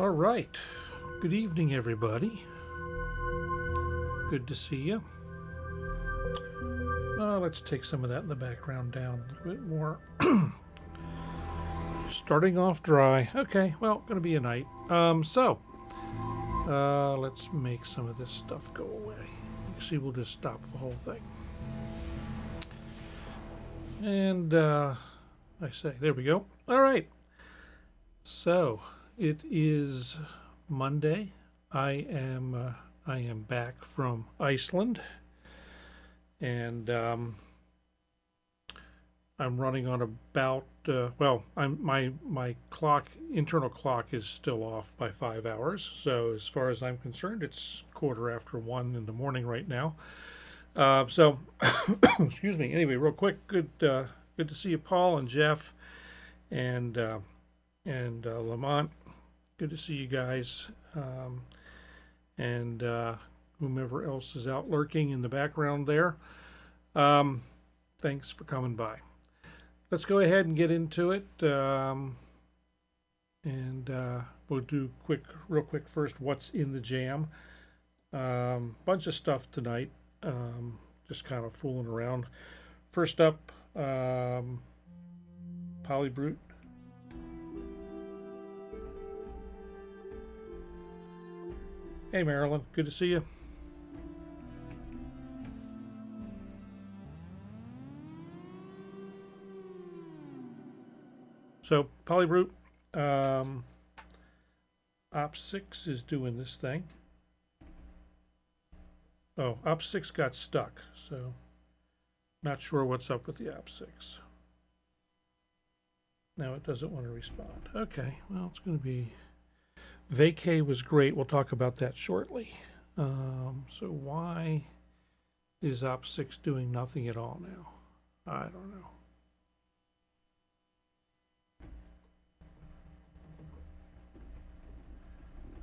All right. Good evening, everybody. Good to see you. Let's take some of that in the background down a little bit more. Starting off dry. Okay, well, gonna be a night. Let's make some of this stuff go away. Actually, we'll just stop the whole thing. And I say, there we go. All right. So it is Monday. I am back from Iceland, and I'm running on about my internal clock is still off by 5 hours. So as far as I'm concerned, it's 1:15 in the morning right now. Excuse me. Anyway, real quick, good to see you, Paul and Jeff, and Lamont. Good to see you guys, and whomever else is out lurking in the background there. Thanks for coming by. Let's go ahead and get into it, and we'll do real quick first. What's in the jam? Bunch of stuff tonight. Just kind of fooling around. First up, Polybrute. Hey, Marilyn. Good to see you. So, Polybrute, Op6 is doing this thing. Oh, Op6 got stuck, so not sure what's up with the Op6. Now it doesn't want to respond. Okay, well, it's going to be... Vacay was great. We'll talk about that shortly. So why is Op6 doing nothing at all now? I don't know.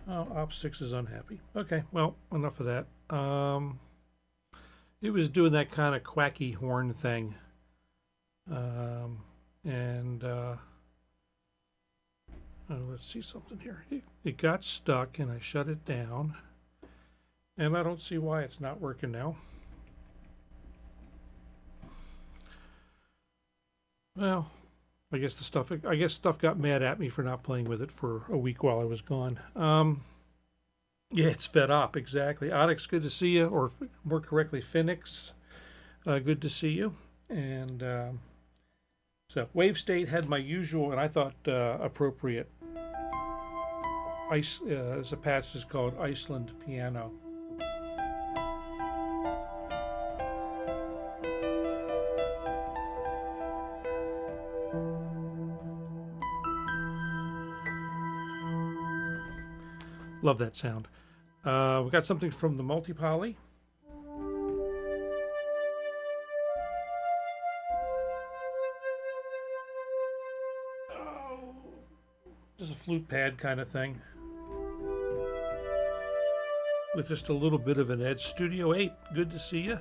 Oh, Op6 is unhappy. Okay, well, enough of that. It was doing that kind of quacky horn thing. Let's see something here. It got stuck and I shut it down. And I don't see why it's not working now. Well, I guess stuff got mad at me for not playing with it for a week while I was gone. Yeah, it's fed up, exactly. Onyx, good to see you, or more correctly, Phoenix, good to see you. And so Wavestate had my usual, and I thought appropriate, as a patch is called Iceland Piano. Love that sound. We got something from the multi-poly. Oh, just a flute pad kind of thing with just a little bit of an edge. Studio 8, good to see you.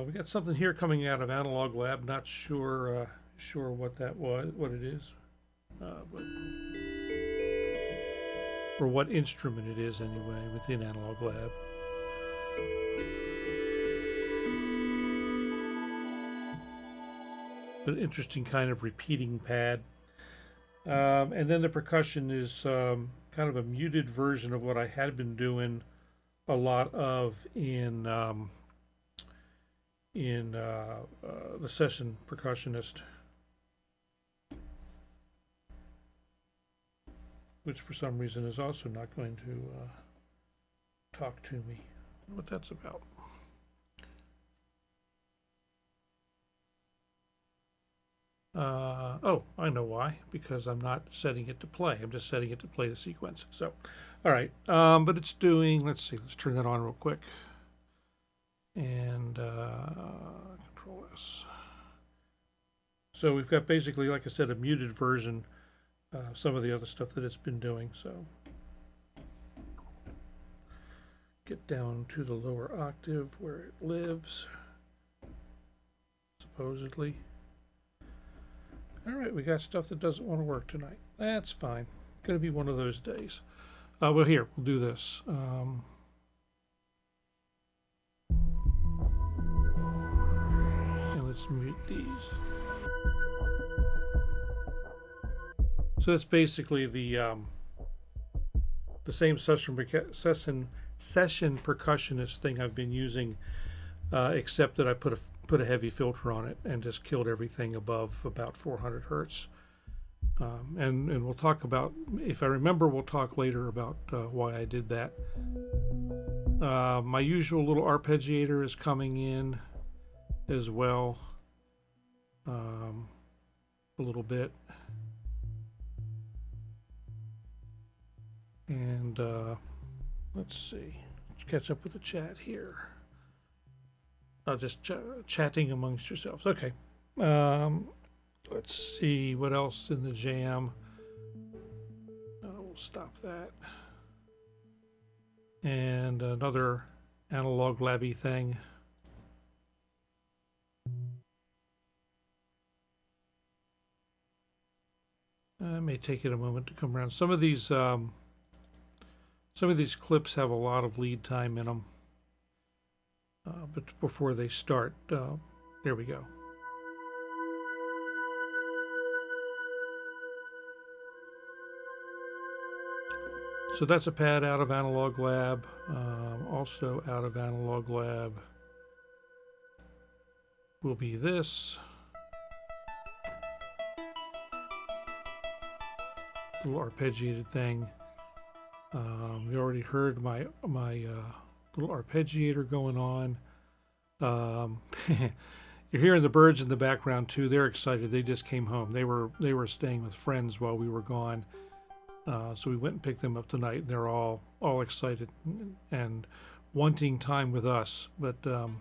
We got something here coming out of Analog Lab. Not sure what that was, what it is, or what instrument it is anyway within Analog Lab. An interesting kind of repeating pad. And then the percussion is kind of a muted version of what I had been doing a lot of in the session percussionist, which for some reason is also not going to talk to me. I don't know what that's about. Oh, I know why. Because I'm not setting it to play. I'm just setting it to play the sequence. So, all right. But it's doing, let's see, let's turn that on real quick. And Control S. So we've got basically, like I said, a muted version of some of the other stuff that it's been doing. So get down to the lower octave where it lives. supposedly. All right, we got stuff that doesn't want to work tonight. That's fine. Going to be one of those days. Well, here, we'll do this. And let's mute these. So that's basically the same session percussionist thing I've been using, except that I put a heavy filter on it and just killed everything above about 400 hertz. And we'll talk about, if I remember, we'll talk later about why I did that. My usual little arpeggiator is coming in as well, a little bit. And let's see, let's catch up with the chat here. Just chatting amongst yourselves. Okay. Let's see what else in the jam. We'll stop that. And another analog labby thing. It may take it a moment to come around. Some of these clips have a lot of lead time in them. But before they start, there we go. So that's a pad out of Analog Lab, also out of Analog Lab will be this. Little arpeggiated thing. We already heard my little arpeggiator going on. You're hearing the birds in the background too. They're excited. They just came home. They were staying with friends while we were gone. So we went and picked them up tonight, and they're all excited and wanting time with us, but they're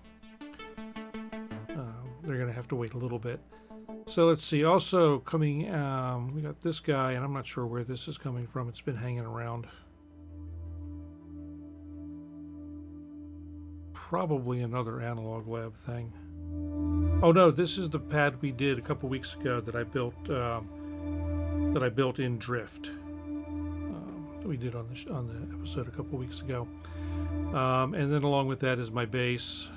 going to have to wait a little bit. So let's see. Also coming, we got this guy, and I'm not sure where this is coming from. It's been hanging around. Probably another Analog Lab thing. Oh no, this is the pad we did a couple weeks ago that I built in Drift. We did on the episode a couple weeks ago, and then along with that is my bass,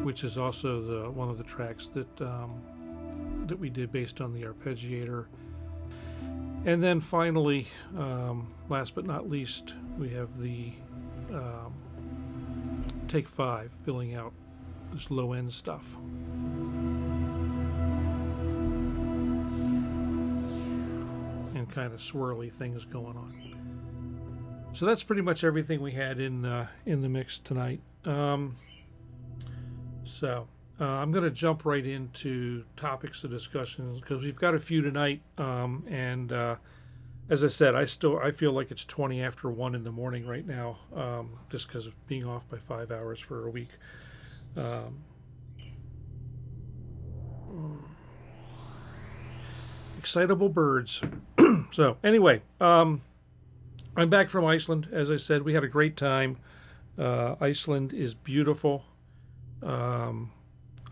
which is also one of the tracks that we did based on the arpeggiator. And then finally, last but not least, we have the Take 5 filling out this low end stuff. Kind of swirly things going on. So that's pretty much everything we had in the mix tonight. I'm going to jump right into topics of discussions because we've got a few tonight. And as I said, I feel like it's 20 after 1 in the morning right now, just because of being off by 5 hours for a week. Excitable birds. So anyway, I'm back from Iceland. As I said, we had a great time. Iceland is beautiful. I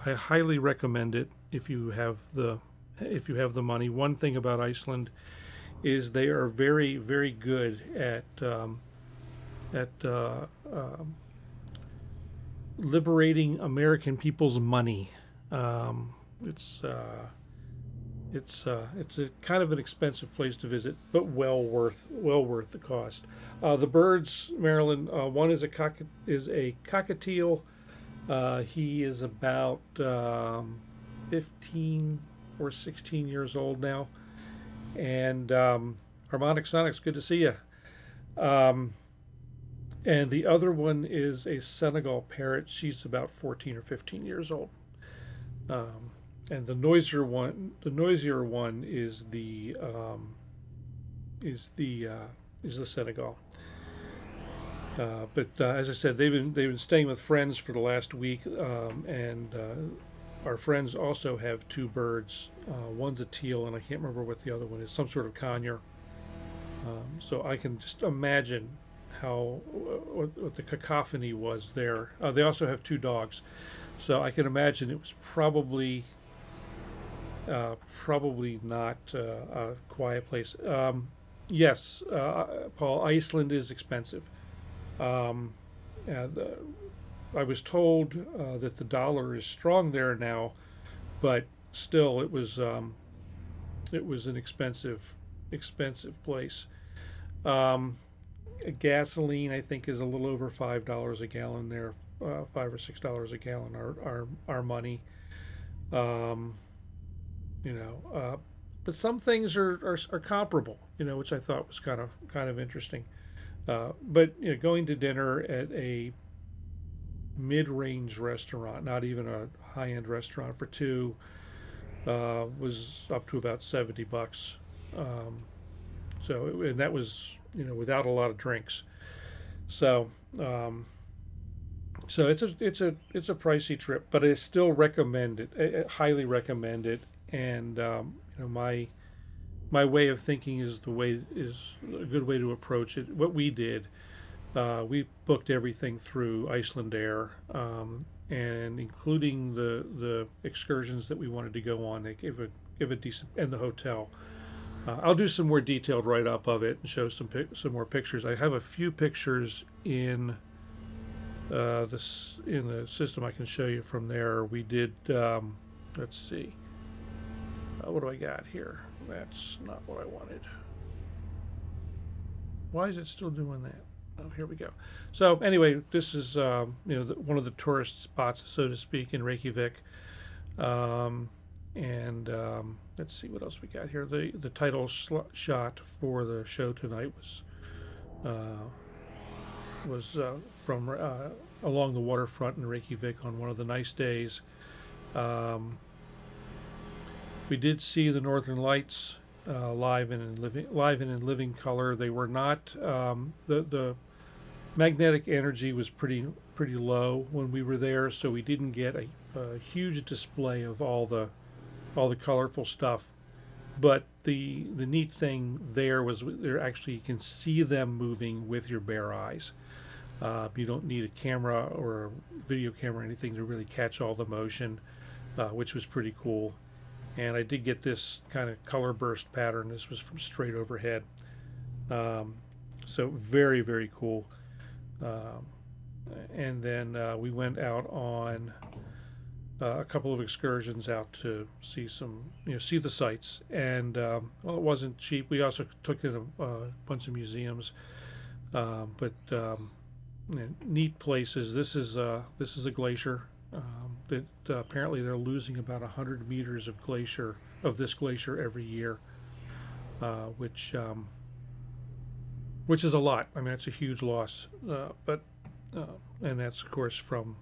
highly recommend it if you have the money. One thing about Iceland is they are very, very good at liberating American people's money. It's a kind of an expensive place to visit, but well worth the cost. The birds, Marilyn, one is a cockatiel. He is about 15 or 16 years old now. And Harmonic Sonics, good to see you. And the other one is a Senegal parrot. She's about 14 or 15 years old. And the noisier one is the Senegal. But as I said, they've been staying with friends for the last week, and our friends also have two birds. One's a teal, and I can't remember what the other one is. Some sort of conure. So I can just imagine what the cacophony was there. They also have 2 dogs, so I can imagine it was probably not a quiet place. Yes, Paul, Iceland is expensive. Um, I was told that the dollar is strong there now, but still, it was an expensive place. Um, Gasoline, I think, is a little over $5 a gallon there, $5 or $6 a gallon. Our money, um, you know. But some things are comparable, which I thought was kind of interesting. But going to dinner at a mid-range restaurant, not even a high-end restaurant, for 2 was up to about $70. And that was without a lot of drinks. So it's a pricey trip, but I still recommend it. I highly recommend it. And my way of thinking is a good way to approach it. What we did, we booked everything through Iceland Air, and including the excursions that we wanted to go on. They give a decent, and the hotel. I'll do some more detailed write up of it and show some more pictures. I have a few pictures in the system I can show you from there. We did. Let's see. What do I got here? That's not what I wanted. Why is it still doing that? Oh, here we go. So anyway, this is one of the tourist spots, so to speak, in Reykjavik. Let's see what else we got here. The title shot for the show tonight was from along the waterfront in Reykjavik on one of the nice days. We did see the Northern Lights live and in living color. They were not the magnetic energy was pretty low when we were there, so we didn't get a huge display of all the colorful stuff. But the neat thing there was there actually you can see them moving with your bare eyes. You don't need a camera or a video camera or anything to really catch all the motion, which was pretty cool. And I did get this kind of color burst pattern. This was from straight overhead. So very, very cool. And then we went out on a couple of excursions out to see see the sights. And well, it wasn't cheap. We also took in a bunch of museums, but neat places. This is a glacier. That apparently they're losing about 100 meters of this glacier every year, which is a lot. I mean, it's a huge loss. And that's of course from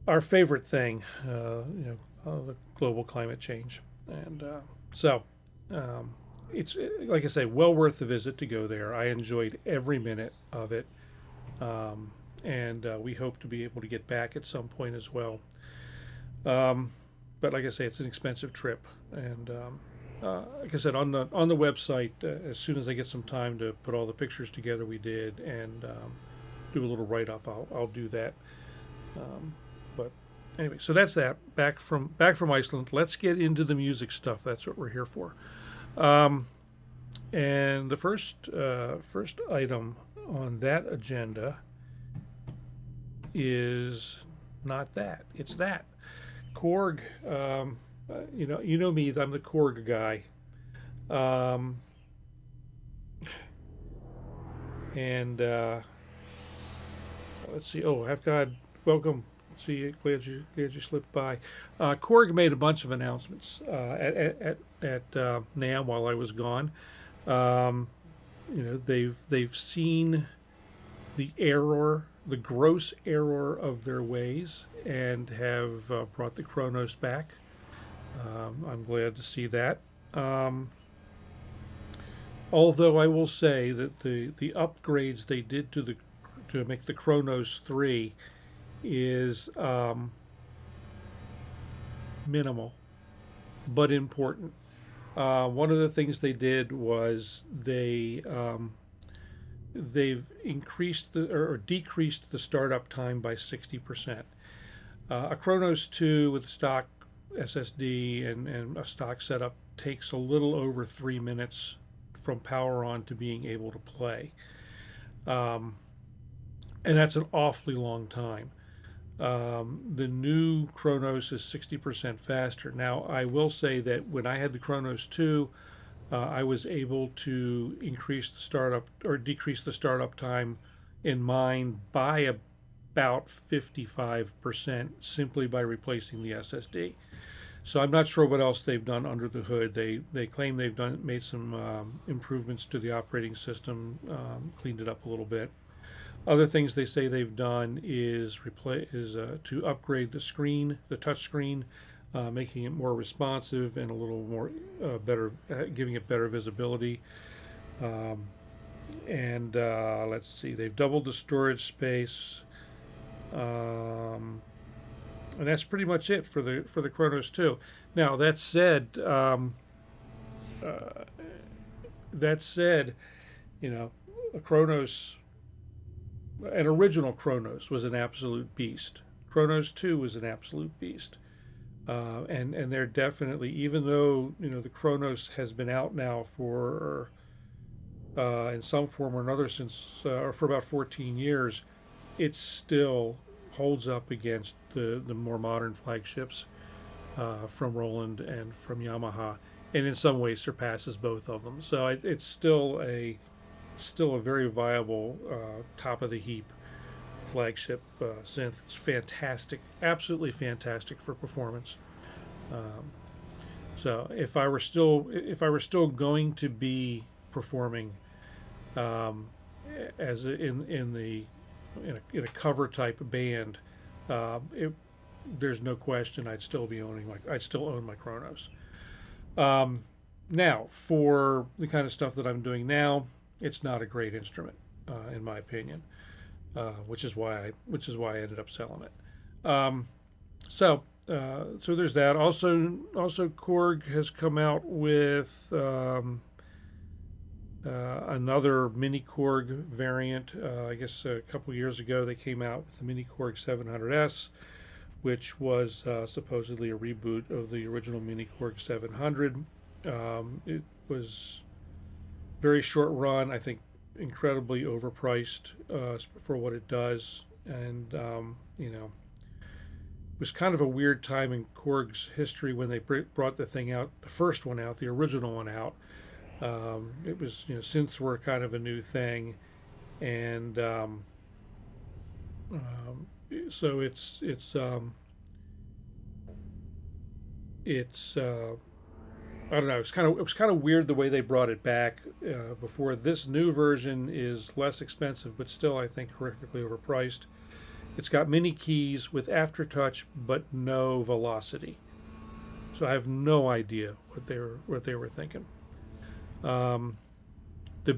our favorite thing, the global climate change. And it's, like I say, well worth the visit to go there. I enjoyed every minute of it. And we hope to be able to get back at some point as well. But like I say, it's an expensive trip, and like I said, on the website, as soon as I get some time to put all the pictures together, we did, and do a little write up. I'll do that. But anyway, so that's that. Back from Iceland. Let's get into the music stuff. That's what we're here for. And the first item on that agenda is not that. It's that. Korg. You know me. I'm the Korg guy. Let's see. Oh, I've got welcome. Let's see, glad you slipped by. Korg made a bunch of announcements at NAMM while I was gone. They've seen the gross error of their ways, and have brought the Kronos back. I'm glad to see that. Although I will say that the upgrades they did to make the Kronos 3 is minimal but important. One of the things they did was they they've increased or decreased the startup time by 60%. A Kronos 2 with stock SSD and a stock setup takes a little over 3 minutes from power on to being able to play. And that's an awfully long time. The new Kronos is 60% faster. Now, I will say that when I had the Kronos 2, I was able to increase the startup or decrease the startup time in mine by about 55% simply by replacing the SSD. So I'm not sure what else they've done under the hood. They claim they've made some improvements to the operating system, cleaned it up a little bit. Other things they say they've done is to upgrade the screen, the touch screen, making it more responsive and a little more better, giving it better visibility. Let's see, they've doubled the storage space, and that's pretty much it for the Kronos 2. Now that said, you know, a Kronos. An original Kronos was an absolute beast. Kronos 2 was an absolute beast. And they're definitely, even though, you know, the Kronos has been out now for, in some form or another for about 14 years, it still holds up against the more modern flagships from Roland and from Yamaha, and in some ways surpasses both of them. So it's still a very viable top of the heap flagship synth. It's fantastic, absolutely fantastic for performance. So if I were still going to be performing as in a cover type band, there's no question I'd still own my Kronos. Now for the kind of stuff that I'm doing now, it's not a great instrument, in my opinion, which is why I ended up selling it. So there's that. Also, Korg has come out with another miniKORG variant. I guess a couple years ago they came out with the miniKORG 700S, which was supposedly a reboot of the original miniKORG 700. It was very short run, I think incredibly overpriced for what it does, and you know, it was kind of a weird time in Korg's history when they brought the thing out, the first one out, the original one out. It was, you know, synths were kind of a new thing, and so it's I don't know. It was kind of weird the way they brought it back before. This new version is less expensive, but still, I think, horrifically overpriced. It's got mini keys with aftertouch, but no velocity. So I have no idea what they were thinking. The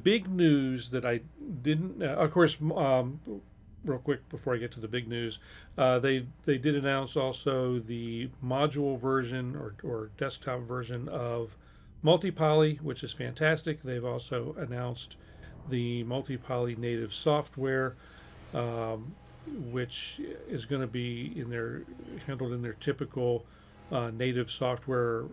big news that I didn't, of course, real quick before I get to the big news, they did announce also the module version or desktop version of multi-poly, which is fantastic. They've also announced the multi-poly native software, which is going to be handled in their typical native software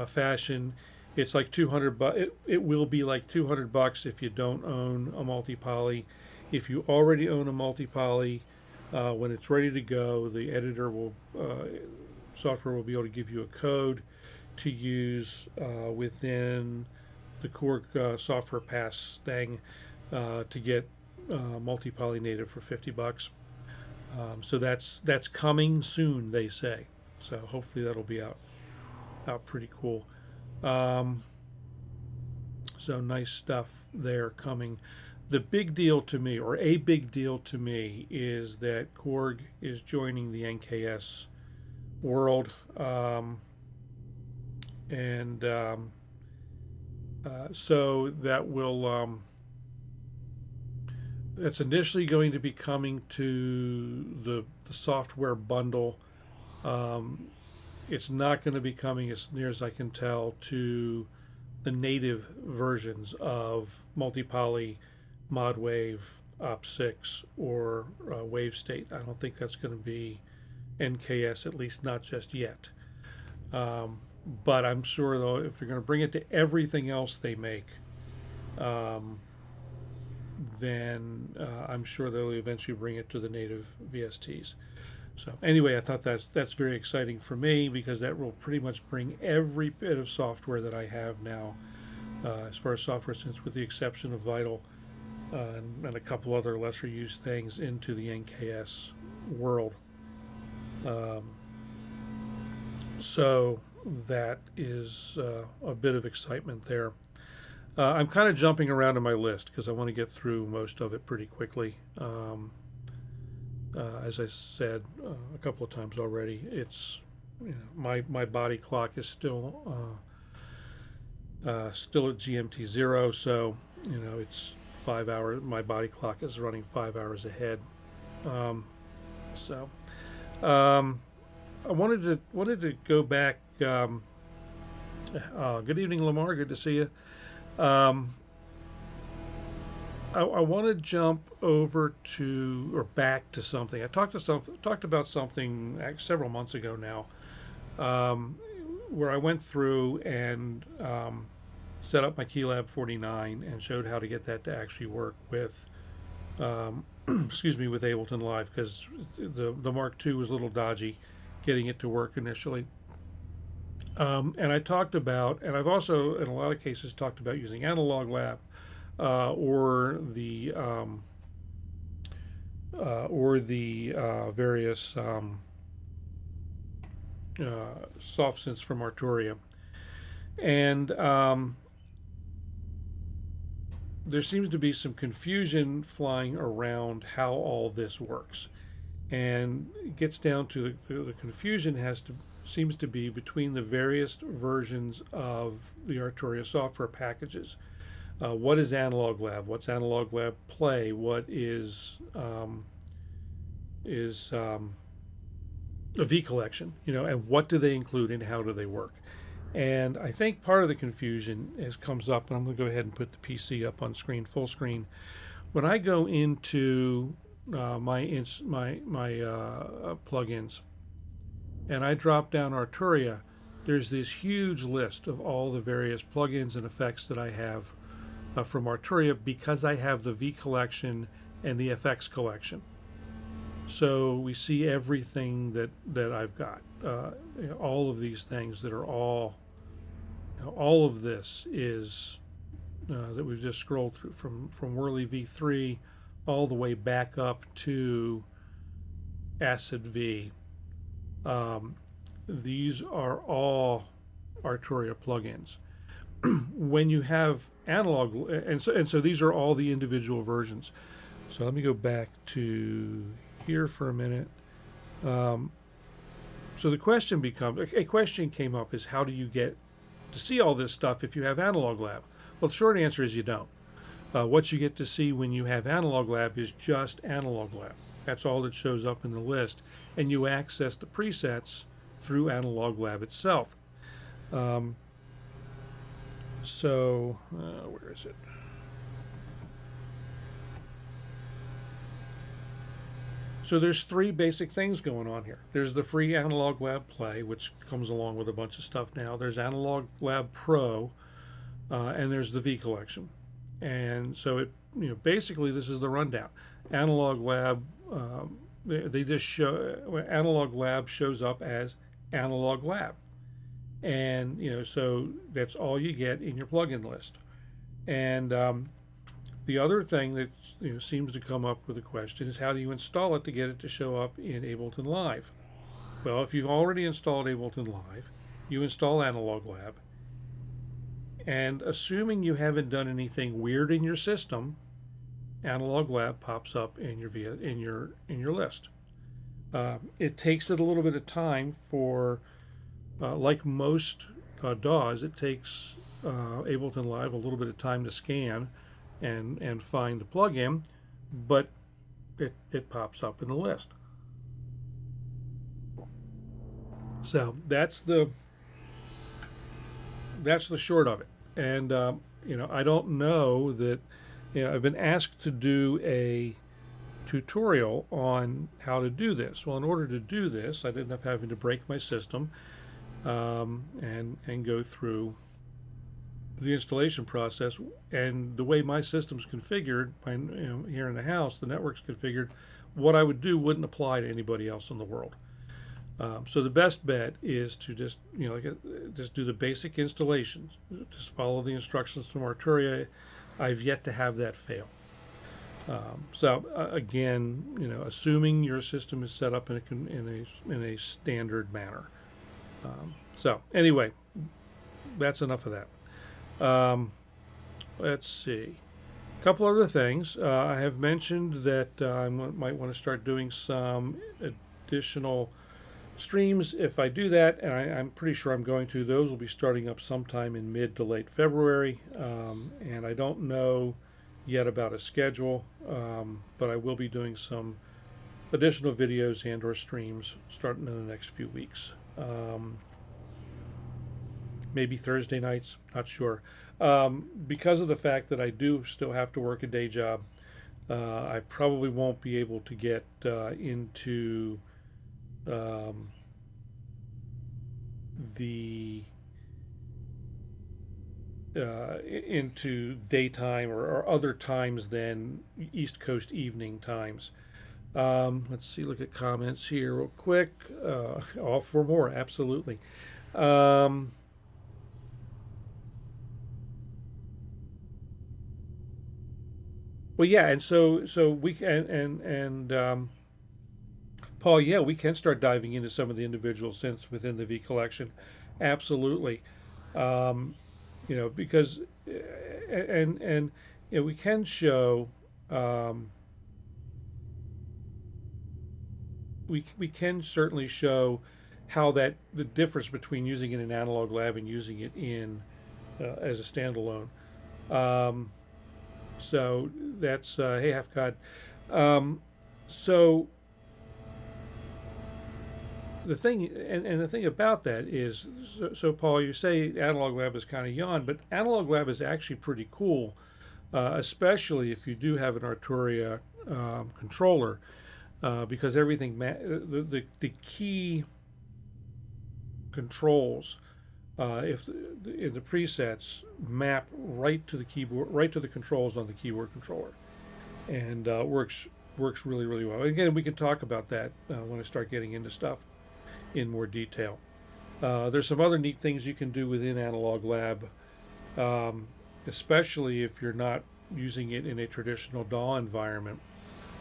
fashion. It's like $200. It will be like $200 if you don't own a multi-poly. If you already own a multi-poly, when it's ready to go, the editor software will be able to give you a code to use within the Korg software pass thing to get multi-poly native for $50. So that's coming soon, they say. So hopefully that'll be out pretty cool. So nice stuff there coming. The big deal to me, or a big deal to me, is that Korg is joining the NKS world, so that will that's initially going to be coming to the software bundle. It's not going to be coming, as near as I can tell, to the native versions of multi-poly, ModWave, Op6, or Wavestate. I don't think that's going to be NKS, at least not just yet. But I'm sure, though, if they're going to bring it to everything else they make, then I'm sure they'll eventually bring it to the native VSTs. So anyway, I thought that's very exciting for me, because that will pretty much bring every bit of software that I have now, as far as software synths, with the exception of Vital and a couple other lesser used things, into the NKS world. So that is a bit of excitement there. I'm kind of jumping around in my list because I want to get through most of it pretty quickly. As I said a couple of times already, it's, you know, my body clock is still at GMT 0, so, you know, it's 5 hours. My body clock is running 5 hours ahead. I wanted to go back. Good evening, Lamar. Good to see you. I want to jump over to, or back to something. I talked about something several months ago now, where I went through and set up my Keylab 49 and showed how to get that to actually work with, excuse me, with Ableton Live, because the Mark II was a little dodgy getting it to work initially. And I talked about, and I've also in a lot of cases talked about using Analog Lab, or the various soft synths from Arturia, and there seems to be some confusion flying around how all this works, and it gets down to the confusion seems to be between the various versions of the Arturia software packages. What is Analog Lab? What's Analog Lab Play? What is a V collection? You know, and what do they include and how do they work? And I think part of the confusion comes up, and I'm going to go ahead and put the PC up on screen, full screen. When I go into my plugins, and I drop down Arturia, there's this huge list of all the various plugins and effects that I have from Arturia, because I have the V collection and the FX collection. So we see everything that I've got, you know, all of these things that are all, you know, all of this is that we've just scrolled through from Whirly V3 all the way back up to Acid V. These are all Arturia plugins. When you have analog, and so these are all the individual versions. So let me go back to here for a minute. So the question a question came up is, how do you get to see all this stuff if you have Analog Lab? Well, the short answer is you don't. What you get to see when you have Analog Lab is just Analog Lab. That's all that shows up in the list, and you access the presets through Analog Lab itself. Where is it? So there's three basic things going on here. There's the free Analog Lab Play, which comes along with a bunch of stuff now. There's Analog Lab Pro, and there's the V collection. And so it, you know, basically this is the rundown. Analog Lab, they just show, Analog Lab shows up as Analog Lab. And, you know, so that's all you get in your plugin list. And the other thing that, you know, seems to come up with a question is, how do you install it to get it to show up in Ableton Live? Well, if you've already installed Ableton Live, you install Analog Lab, and assuming you haven't done anything weird in your system, Analog Lab pops up in your list. It takes it a little bit of time for, like most DAWs, it takes Ableton Live a little bit of time to scan and find the plugin, but it pops up in the list. So that's the short of it. And I don't know that. I've been asked to do a tutorial on how to do this. Well, in order to do this, I'd end up having to break my system and go through the installation process. And the way my system's configured, here in the house, the network's configured, what I would do wouldn't apply to anybody else in the world. So the best bet is to just just do the basic installations. Just follow the instructions from Arturia. I've yet to have that fail. Again, assuming your system is set up in a standard manner. So anyway, that's enough of that. Let's see. A couple other things. I have mentioned that I might want to start doing some additional streams. If I do that, and I'm pretty sure I'm going to, those will be starting up sometime in mid to late February. And I don't know yet about a schedule, but I will be doing some additional videos and or streams starting in the next few weeks. Maybe Thursday nights, not sure. Because of the fact that I do still have to work a day job, I probably won't be able to get into into daytime or other times than East Coast evening times. Let's see, look at comments here real quick. All for more, absolutely. Well, yeah, and so we can, and Paul, yeah, we can start diving into some of the individual synths within the V collection, absolutely. Because and we can show we can certainly show how the difference between using it in Analog Lab and using it in as a standalone. So that's hey Halfcod. So the thing and the thing about that is, so Paul, you say Analog Lab is kind of yawn, but Analog Lab is actually pretty cool, especially if you do have an Arturia controller, because everything the key controls, if in the presets, map right to the keyboard, right to the controls on the keyboard controller, and works really, really well. Again, we can talk about that when I start getting into stuff in more detail. There's some other neat things you can do within Analog Lab, especially if you're not using it in a traditional DAW environment,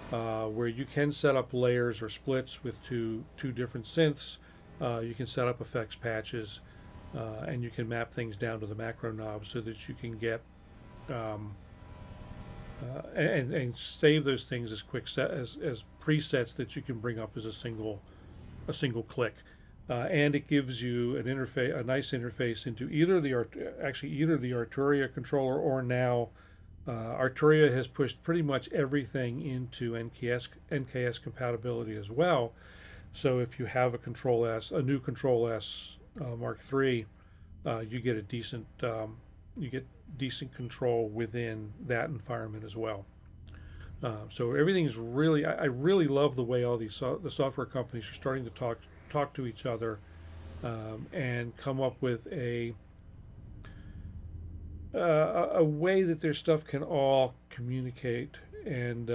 where you can set up layers or splits with two different synths. You can set up effects patches, and you can map things down to the macro knob so that you can get and save those things as as presets that you can bring up as a single click, and it gives you an interface, a nice interface into either the Arturia controller, or now Arturia has pushed pretty much everything into NKS compatibility as well. So if you have a new Control S Mark III, you get decent control within that environment as well. So everything's really, I really love the way all the software companies are starting to talk to each other, and come up with a way that their stuff can all communicate and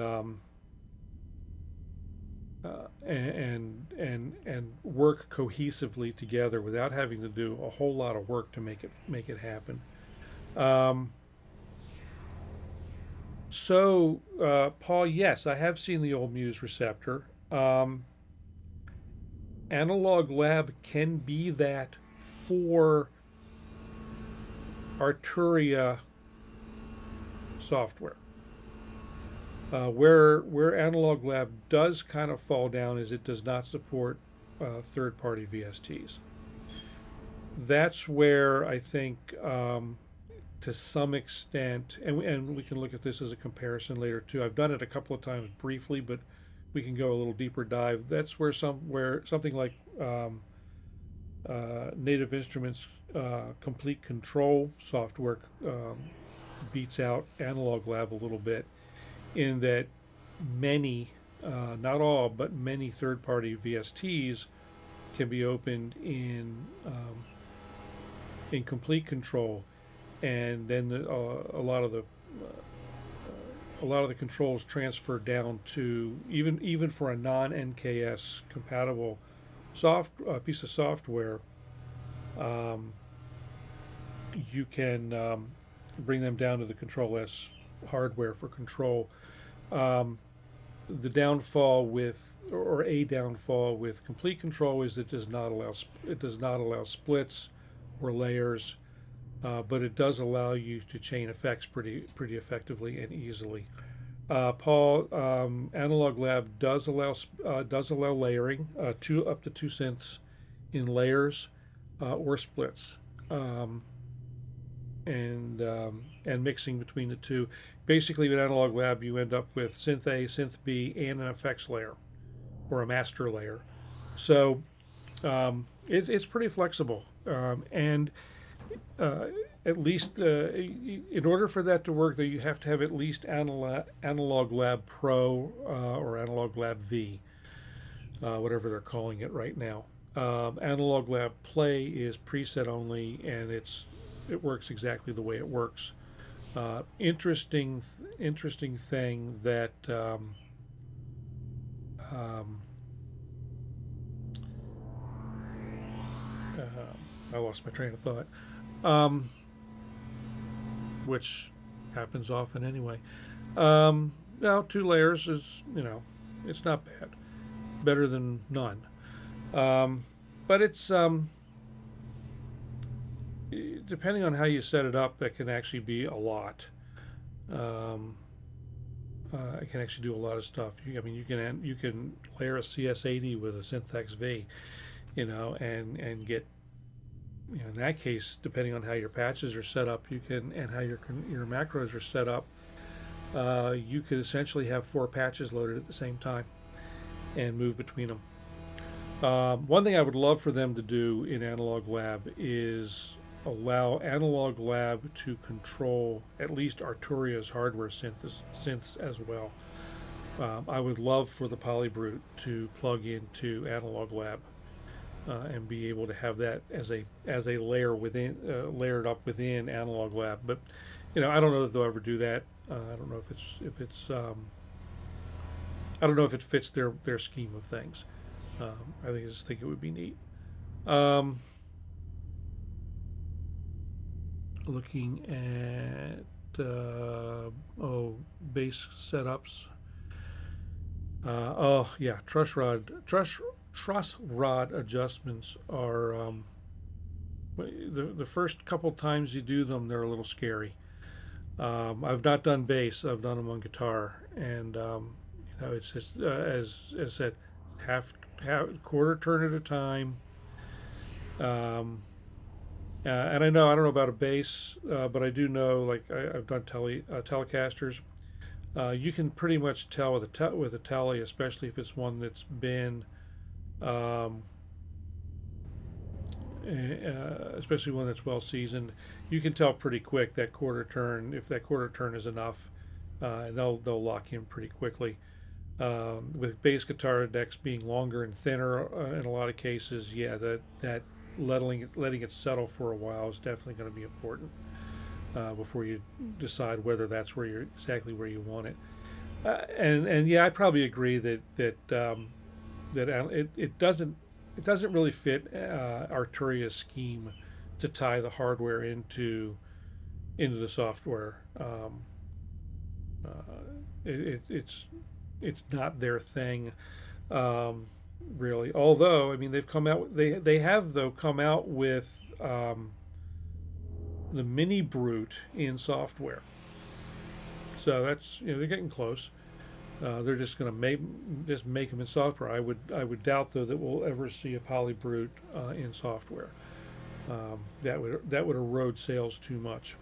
work cohesively together without having to do a whole lot of work to make it happen. So, Paul, yes, I have seen the old Muse receptor. Analog Lab can be that for Arturia software. Where Analog Lab does kind of fall down is it does not support third-party VSTs. That's where I think, to some extent, and we can look at this as a comparison later too. I've done it a couple of times briefly, but we can go a little deeper dive. That's where something like Native Instruments Complete Kontrol software beats out Analog Lab a little bit in that many, not all, but many third-party VSTs can be opened in Complete Kontrol, and then a lot of the controls transfer down to even for a non-NKS compatible piece of software. You can bring them down to the Control S hardware for control. The downfall with, or a downfall with Complete Kontrol is it does not allow splits or layers, but it does allow you to chain effects pretty effectively and easily. Paul, Analog Lab does allow layering, up to 2 synths in layers or splits, and mixing between the two. Basically, with Analog Lab, you end up with synth A, synth B, and an effects layer or a master layer. So it's pretty flexible, and at least in order for that to work, though, you have to have at least Analog Lab Pro or Analog Lab V, whatever they're calling it right now. Analog Lab Play is preset only, and it works exactly the way it works. Interesting thing that I lost my train of thought, which happens often anyway. Now 2 layers is, it's not bad, better than none, but it's depending on how you set it up, that can actually be a lot. It can actually do a lot of stuff. You can layer a CS80 with a Synthex V, and get, in that case, depending on how your patches are set up, and how your macros are set up, you could essentially have 4 patches loaded at the same time and move between them. One thing I would love for them to do in Analog Lab is allow Analog Lab to control at least Arturia's hardware synths as well. I would love for the Polybrute to plug into Analog Lab and be able to have that as a layer within, layered up within Analog Lab. But I don't know if they'll ever do that. I don't know if I don't know if it fits their scheme of things. I just think it would be neat. Looking at base setups. Oh yeah, truss rod adjustments are the first couple times you do them, they're a little scary. I've not done bass, I've done them on guitar, and it's just as said, half quarter turn at a time. And I don't know about a bass, but I do know, like I've done Telecasters. You can pretty much tell with a Tele, especially if it's one that's been, especially one that's well seasoned. You can tell pretty quick that quarter turn, if that quarter turn is enough, and they'll lock in pretty quickly. With bass guitar decks being longer and thinner in a lot of cases, yeah, that letting it settle for a while is definitely going to be important before you decide whether that's exactly where you want it. And yeah, I probably agree that it doesn't really fit Arturia's scheme to tie the hardware into the software. It's not their thing, really. Although, I mean, they've come out. They have though come out with the mini Brute in software. So that's, they're getting close. They're just going to make them in software. I would doubt though that we'll ever see a Polybrute in software. That would erode sales too much.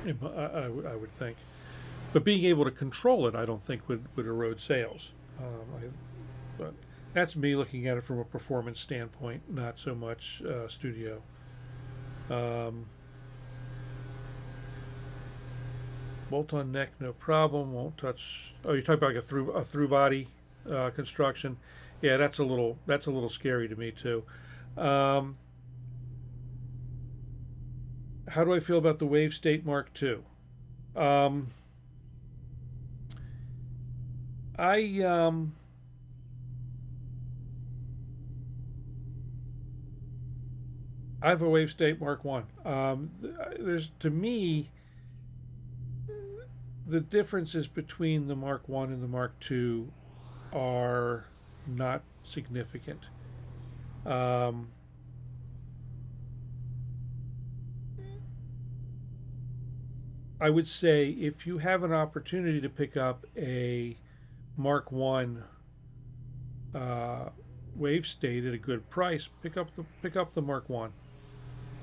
I would think. But being able to control it, I don't think would erode sales. But That's me looking at it from a performance standpoint, not so much studio. Um, Bolt-on neck, no problem. Won't touch. Oh, you're talking about like a through body construction. Yeah, that's a little scary to me too. Um, how do I feel about the Wavestate Mark II? Um, I I have a Wavestate Mark One. There's to me the differences between the Mark One and the Mark II are not significant. Um, I would say if you have an opportunity to pick up a Mark One Wavestate at a good price, pick up the Mark One.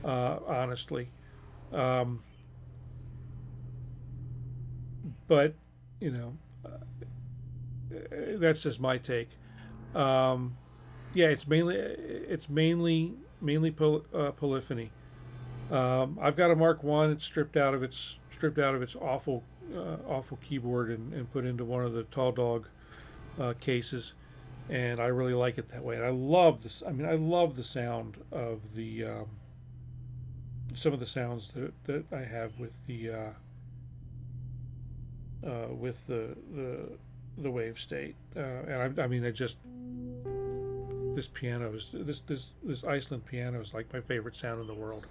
Honestly, um, but you know that's just my take. Um, yeah, it's mainly polyphony. I've got a Mark One. It's stripped out of its awful keyboard and put into one of the tall dog cases, and I really like it that way. And I love this. I mean, I love the sound of the some of the sounds that I have with the wave state. And I mean, I just this piano is this Iceland piano is like my favorite sound in the world.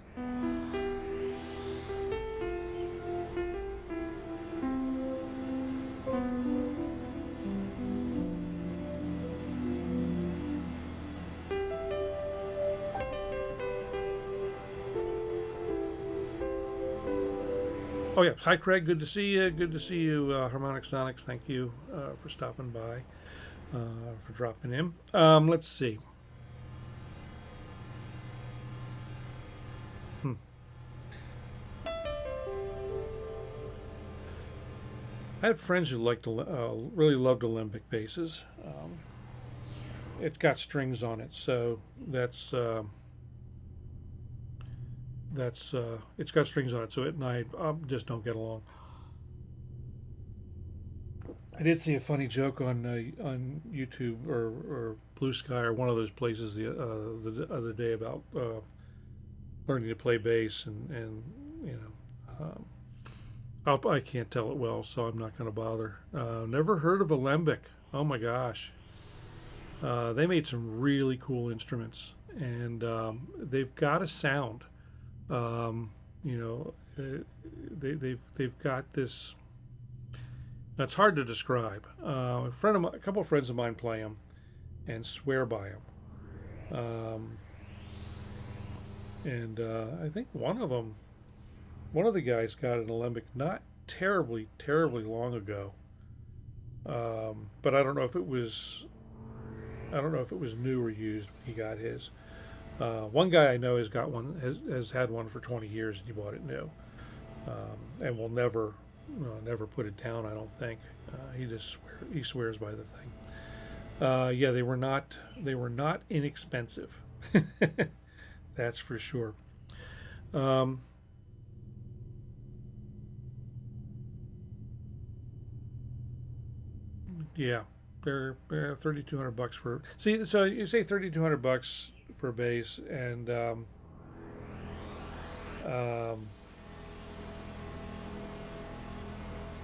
Oh yeah, hi Craig, good to see you. Good to see you, Harmonic Sonics. Thank you for stopping by, for dropping in. Let's see. Hmm. I had friends who really loved Olympic basses. It's got strings on it, so it's got strings on it, so it and I just don't get along. I did see a funny joke on YouTube or Blue Sky or one of those places the other day about learning to play bass and you know I can't tell it well, so I'm not going to bother. Never heard of Alembic. Oh my gosh, they made some really cool instruments, and they've got a sound. You know, they've got this. It's hard to describe. A couple of friends of mine play them and swear by them. And I think one of the guys got an Alembic not terribly long ago. But I don't know if it was new or used when he got his. One guy I know has had one for 20 years, and he bought it new, and will never put it down. I don't think. He swears by the thing. Yeah, they were not inexpensive. That's for sure. Um, yeah, they're $3,200 for. See, so you say $3,200 for a bass, and um,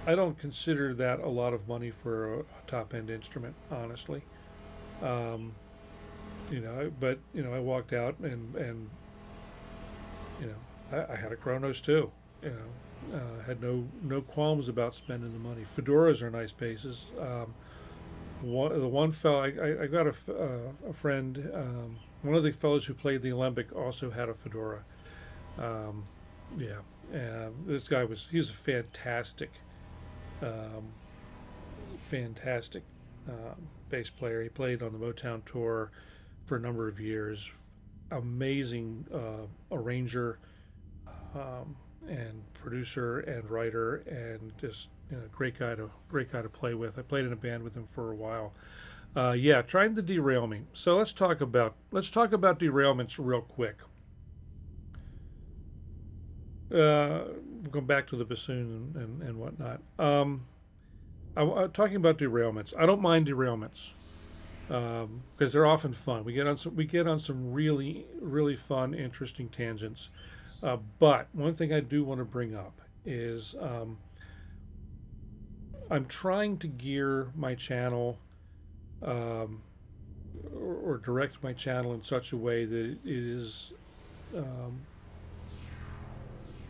I don't consider that a lot of money for a top end instrument, honestly. Um, but I walked out and I had a Kronos too. Had no qualms about spending the money. Fedoras are nice basses. The one fellow I got a friend. One of the fellows who played the Alembic also had a Fedora. Um, yeah, this guy he was a um, fantastic bass player. He played on the Motown tour for a number of years. Amazing arranger, and producer and writer, and just great guy to play with. I played in a band with him for a while. Yeah, trying to derail me. So let's talk about derailments real quick. We'll go back to the bassoon and whatnot. Talking about derailments. I don't mind derailments because they're often fun. We get on some really fun, interesting tangents. But one thing I do want to bring up is I'm trying to gear my channel um, or direct my channel in such a way that it is um,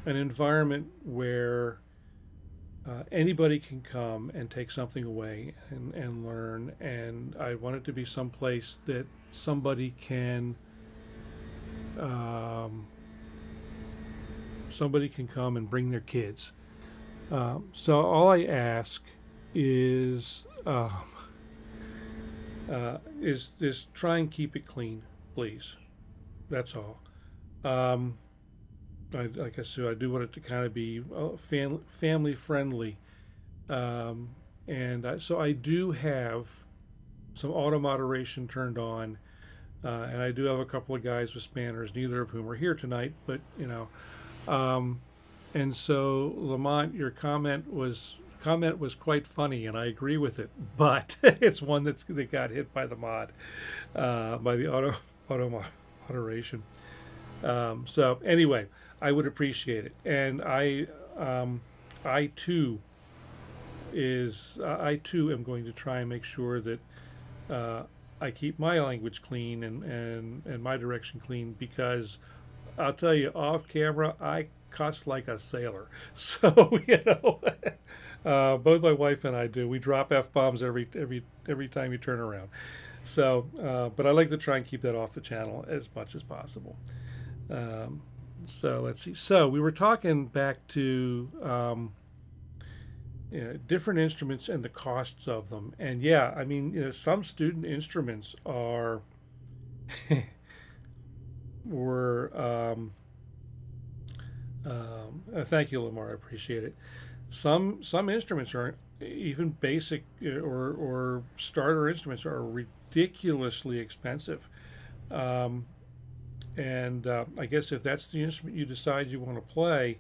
an environment where anybody can come and take something away and learn. And I want it to be someplace that um, somebody can come and bring their kids. So all I ask is is try and keep it clean, please. That's all. Um, like I said, I do want it to kind of be family friendly, so I do have some auto moderation turned on, and I do have a couple of guys with spanners, neither of whom are here tonight, but um, and so Lamont, your comment was quite funny, and I agree with it, but it's one that got hit by the mod, by the auto moderation. So anyway, I would appreciate it, and I too I too am going to try and make sure that uh, I keep my language clean and my direction clean because I'll tell you off camera I cuss like a sailor. So both my wife and I do. We drop f bombs every time you turn around. So, but I like to try and keep that off the channel as much as possible. Um, so let's see. So we were talking back to different instruments and the costs of them. And yeah, I mean, some student instruments are were. Thank you, Lamar. I appreciate it. Some instruments are even basic or starter instruments are ridiculously expensive. Um, and I guess if that's the instrument you decide you want to play,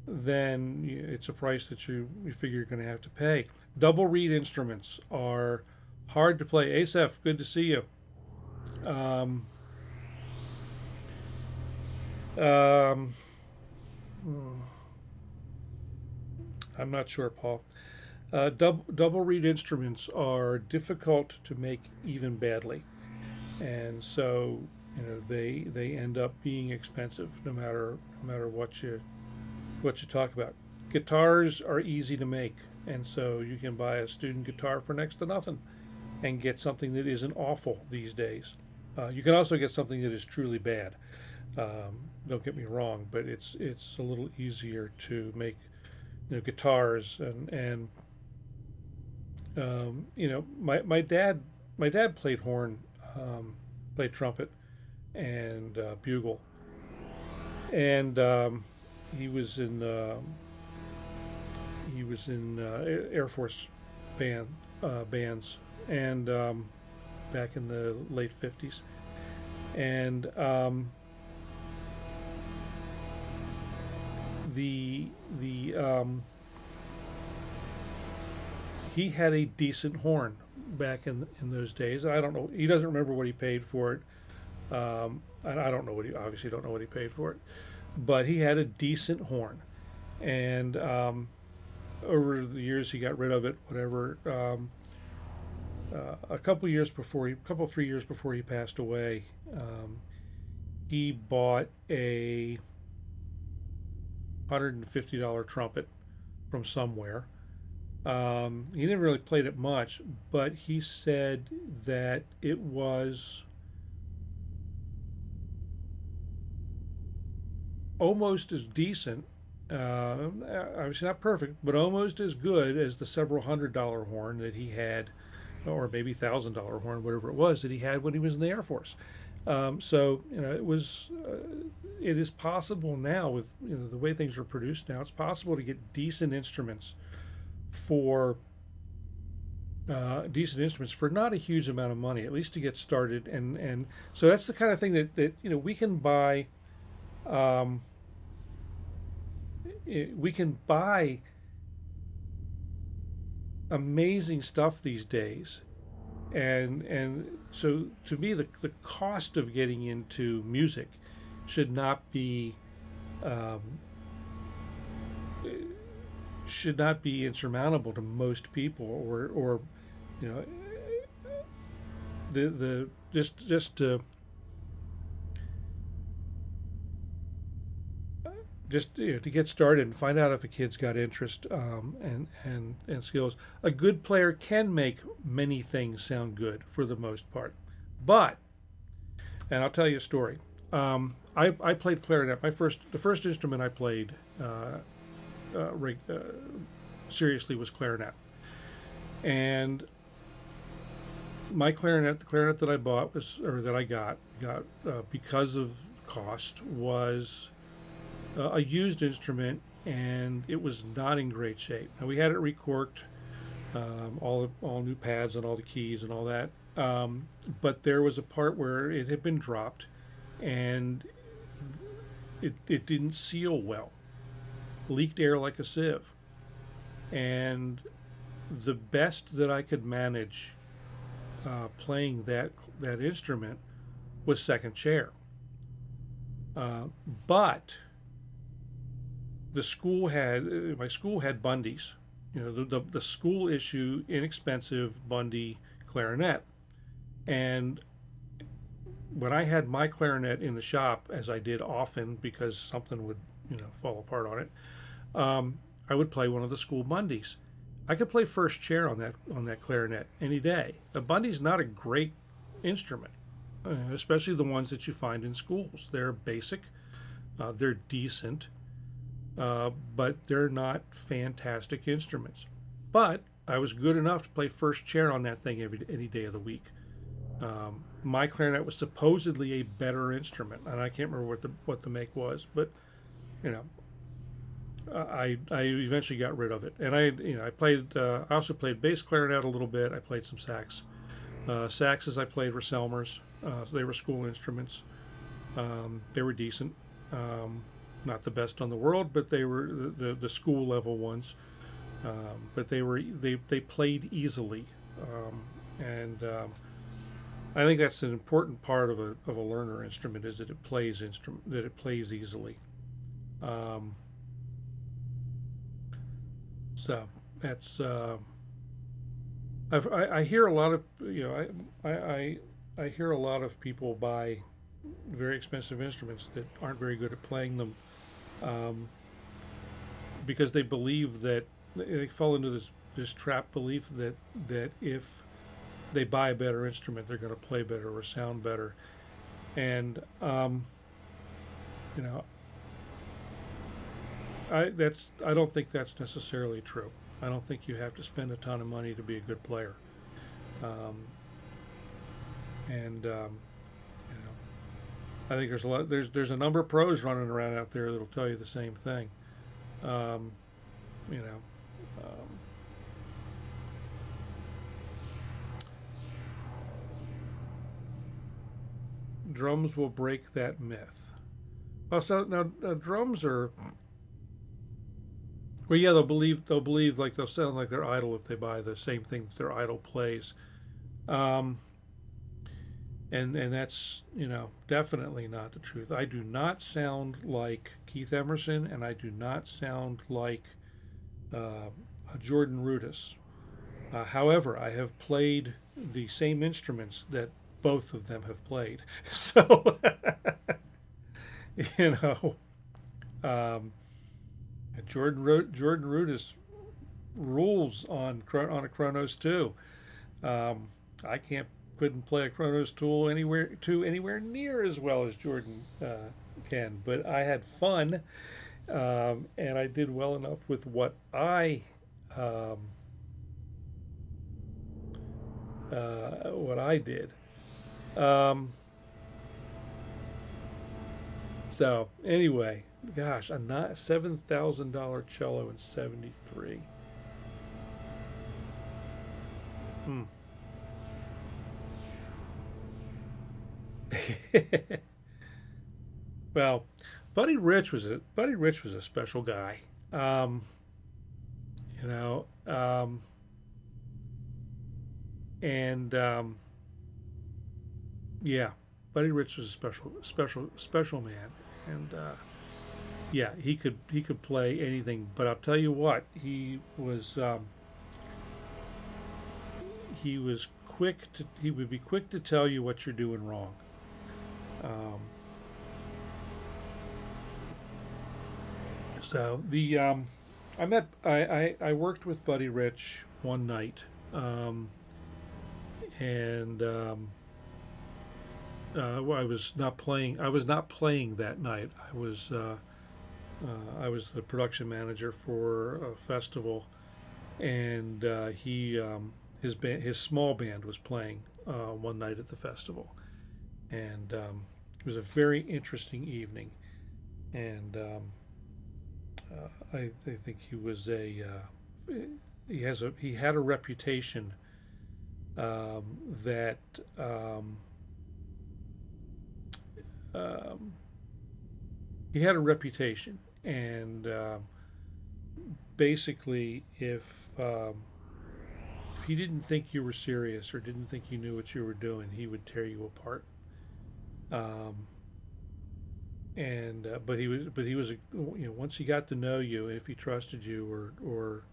then it's a price that you figure you're going to have to pay. Double reed instruments are hard to play. Asaph, good to see you. Um, um, I'm not sure, Paul. Double reed instruments are difficult to make even badly, and so they end up being expensive no matter what you talk about. Guitars are easy to make, and so you can buy a student guitar for next to nothing and get something that isn't awful these days. You can also get something that is truly bad. Don't get me wrong, but it's a little easier to make guitars and my dad played horn, played trumpet and bugle, and he was in Air Force bands and back in the late 50s, and the he had a decent horn back in those days. I don't know. He doesn't remember what he paid for it. And I don't know what he obviously don't know what he paid for it, but he had a decent horn, and over the years he got rid of it. Whatever. A couple 3 years before he passed away, he bought a $150 trumpet from somewhere. He never really played it much, but he said that it was almost as decent, obviously not perfect, but almost as good as the several $100 horn that he had, or maybe $1,000 horn, whatever it was that he had when he was in the Air Force. So it is possible now with the way things are produced now. It's possible to get decent instruments for decent instruments for not a huge amount of money, at least to get started. And so that's the kind of thing that we can buy. Um, we can buy amazing stuff these days, and so to me the cost of getting into music should not be um, should not be insurmountable to most people, or you know the just to get started and find out if a kid's got interest, and skills. A good player can make many things sound good for the most part, but, and I'll tell you a story. I played clarinet. The first instrument I played seriously was clarinet, and my clarinet, the clarinet that I bought was, or that I got because of cost, was a used instrument, and it was not in great shape. Now we had it recorked, all new pads and all the keys and all that, but there was a part where it had been dropped, and it didn't seal well, leaked air like a sieve, and the best that I could manage playing that instrument was second chair, but the school had my school had Bundy's, the school issue inexpensive Bundy clarinet, and when I had my clarinet in the shop, as I did often because something would fall apart on it, I would play one of the school Bundys. I could play first chair on that clarinet any day. The Bundy's not a great instrument, especially the ones that you find in schools. They're basic, they're decent. But they're not fantastic instruments. But I was good enough to play first chair on that thing any day of the week. My clarinet was supposedly a better instrument, and I can't remember what the make was, but I eventually got rid of it. And I played. I also played bass clarinet a little bit. I played some sax. Saxes I played were Selmers, so they were school instruments. They were decent. Not the best on the world, but they were the school level ones. But they played easily, and I think that's an important part of a learner instrument, is that it plays easily. So that's I hear a lot of I hear a lot of people buy very expensive instruments that aren't very good at playing them, because they believe that they fall into this trap belief that if they buy a better instrument, they're going to play better or sound better, and I don't think that's necessarily true. I don't think you have to spend a ton of money to be a good player, and I think there's a number of pros running around out there that'll tell you the same thing. Um, you know, um, Drums will break that myth. Well, so now drums are. Well, yeah, they'll believe like they'll sound like their idol if they buy the same thing that their idol plays. Um, and that's definitely not the truth. I do not sound like Keith Emerson, and I do not sound like Jordan Rudess. However, I have played the same instruments that both of them have played, so you know, Jordan Rudess rules on a Kronos too. I couldn't play a Kronos tool anywhere near as well as Jordan can, but I had fun, and I did well enough with what I did. So anyway, gosh, a $7,000 cello in '73. Hmm. Well, Buddy Rich was a special guy. Um, you know, and yeah, Buddy Rich was a special man, and yeah, he could play anything. But I'll tell you what, he was quick to he would be quick to tell you what you're doing wrong. Um, so the I worked with Buddy Rich one night, and well, I was not playing that night. I was the production manager for a festival, and his small band was playing one night at the festival, and it was a very interesting evening. And I think he had a reputation that um, he had a reputation, and basically, if he didn't think you were serious or didn't think you knew what you were doing, he would tear you apart. Um, and but he was once he got to know you, if he trusted you or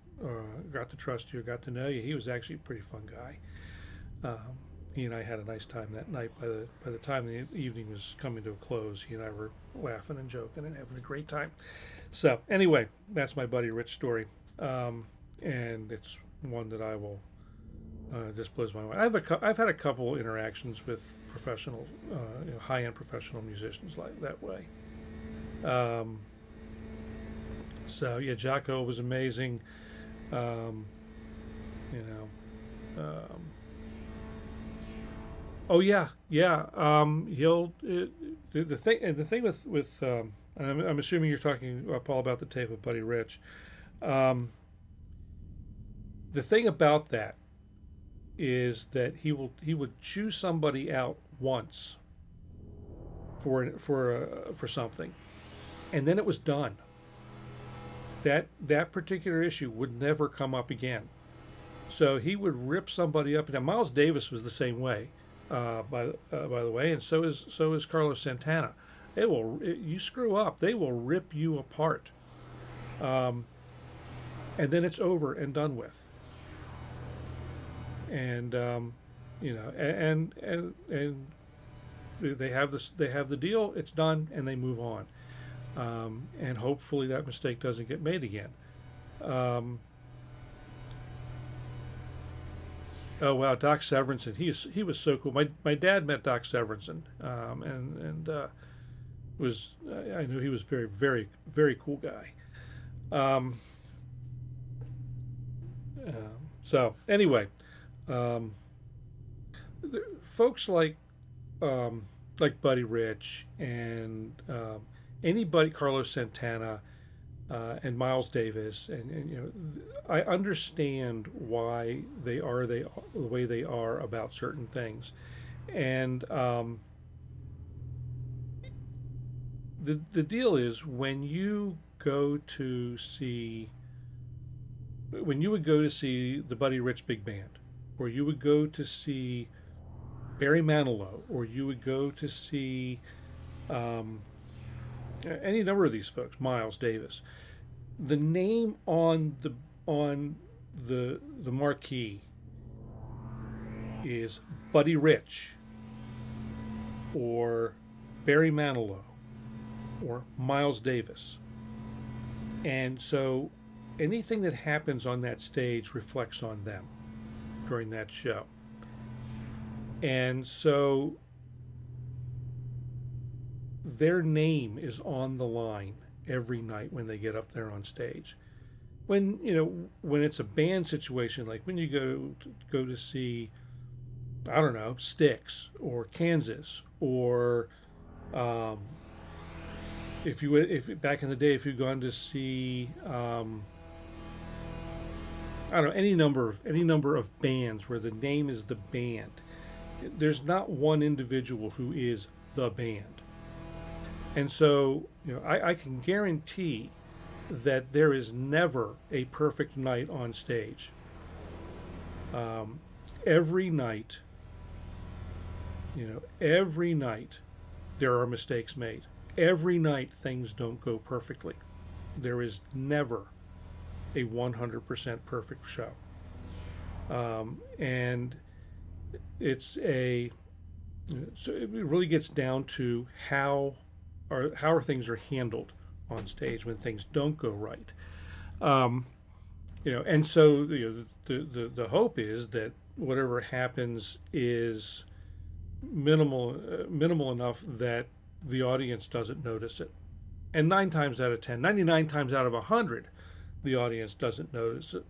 got to trust you or got to know you, he was actually a pretty fun guy. He and I had a nice time that night. By the time the evening was coming to a close, he and I were laughing and joking and having a great time. So anyway, that's my Buddy Rich story, and it's one that I will just blows my mind. I've had a couple interactions with professional, high end professional musicians like that way. Um, so yeah, Jocko was amazing. Um, you know. Oh yeah, yeah. The thing with and I'm assuming you're talking, Paul, about the tape of Buddy Rich. Um, the thing about that is that he would choose somebody out once for something, and then it was done. That particular issue would never come up again. So he would rip somebody up. Now Miles Davis was the same way, by the way, and so is Carlos Santana. You screw up, they will rip you apart, um, and then it's over and done with. And and they have the deal. It's done, and they move on. And hopefully that mistake doesn't get made again. Um, oh wow, Doc Severinsen. He was so cool. My dad met Doc Severinsen, was I knew he was very cool guy. Um, so anyway, um, folks like Buddy Rich and anybody, Carlos Santana, and Miles Davis, and I understand why they the way they are about certain things, and the deal is when you would go to see the Buddy Rich Big Band, or you would go to see Barry Manilow, or you would go to see um, any number of these folks, Miles Davis. The name on the marquee is Buddy Rich, or Barry Manilow, or Miles Davis, and so anything that happens on that stage reflects on them during that show. And so their name is on the line every night when they get up there on stage. When it's a band situation, like when you go to see, I don't know, Styx or Kansas, or um, if back in the day, if you'd gone to see I don't know, any number of bands where the name is the band. There's not one individual who is the band. And so, I can guarantee that there is never a perfect night on stage. Every night, every night there are mistakes made. Every night things don't go perfectly. There is never a 100% perfect show. And so it really gets down to how are things are handled on stage when things don't go right. And so the hope is that whatever happens is minimal enough that the audience doesn't notice it. And 9 times out of 10, 99 times out of 100, the audience doesn't notice it.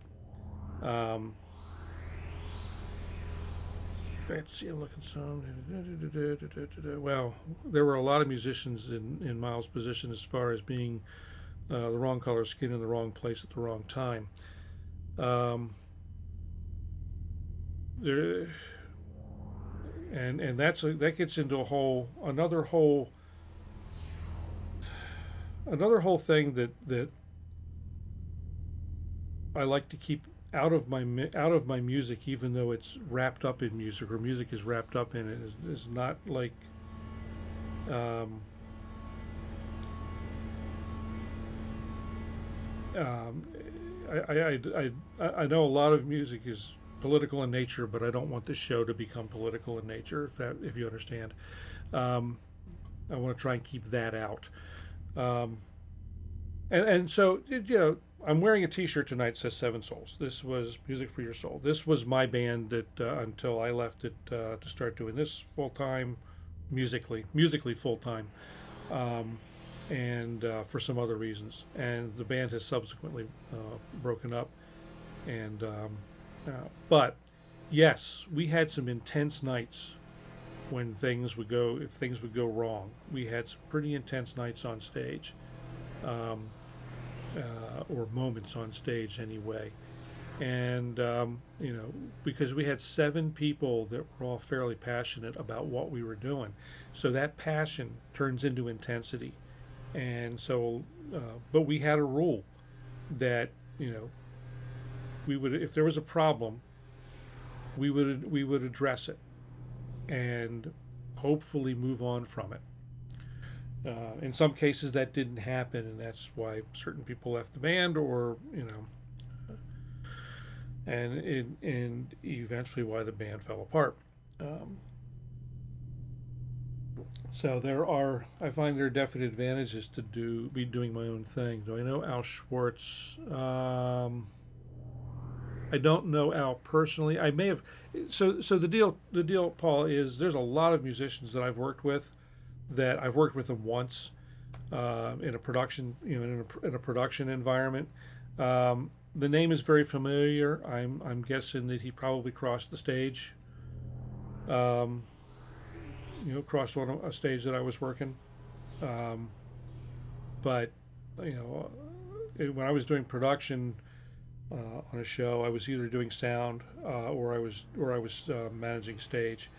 Let's see, I'm looking some. Well, there were a lot of musicians in Miles' position as far as being the wrong color skin in the wrong place at the wrong time. And that gets into another whole thing that I like to keep out of my music, even though it's wrapped up in music, or music is wrapped up in it, is not like I know a lot of music is political in nature, but I don't want this show to become political in nature, if you understand. I want to try and keep that out. And so, I'm wearing a T-shirt tonight that says Seven Souls. This was Music for Your Soul. This was my band that until I left it to start doing this full time, musically full time, and for some other reasons. And the band has subsequently broken up. And but yes, we had some intense nights when if things would go wrong. We had some pretty intense nights on stage. Or moments on stage anyway. And, because we had 7 people that were all fairly passionate about what we were doing. So that passion turns into intensity. And so, but we had a rule that, we would, if there was a problem, we would address it and hopefully move on from it. In some cases that didn't happen, and that's why certain people left the band, or and eventually why the band fell apart. So I find there are definite advantages to be doing my own thing. Do I know Al Schwartz? I don't know Al personally. I may have. So the deal, Paul, is there's a lot of musicians that I've worked with. That I've worked with them once in a production, in a production environment. The name is very familiar. I'm guessing that he probably crossed the stage. Crossed on a stage that I was working. But when I was doing production on a show, I was either doing sound or I was managing stage.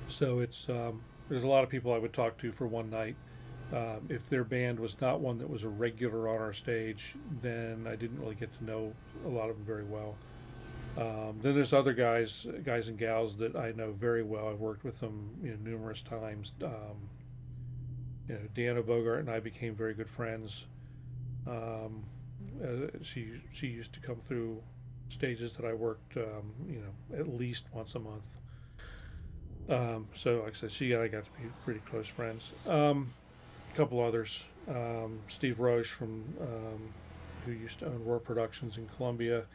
So it's there's a lot of people I would talk to for one night. If their band was not one that was a regular on our stage, then I didn't really get to know a lot of them very well. Then there's other guys and gals that I know very well. I've worked with them numerous times. Deanna Bogart and I became very good friends. She used to come through stages that I worked at least once a month. So like I said, she and I got to be pretty close friends. A couple others, Steve Roche from who used to own War Productions in Columbia.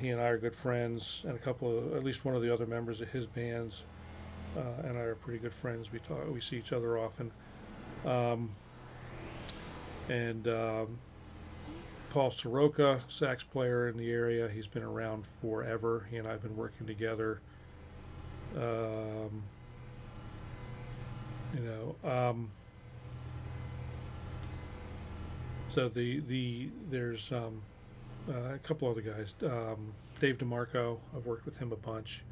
He and I are good friends, and at least one of the other members of his bands and I are pretty good friends. We see each other often. Paul Soroka, sax player in the area. He's been around forever. He and I have been working together. So there's a couple other guys. Dave DeMarco, I've worked with him a bunch.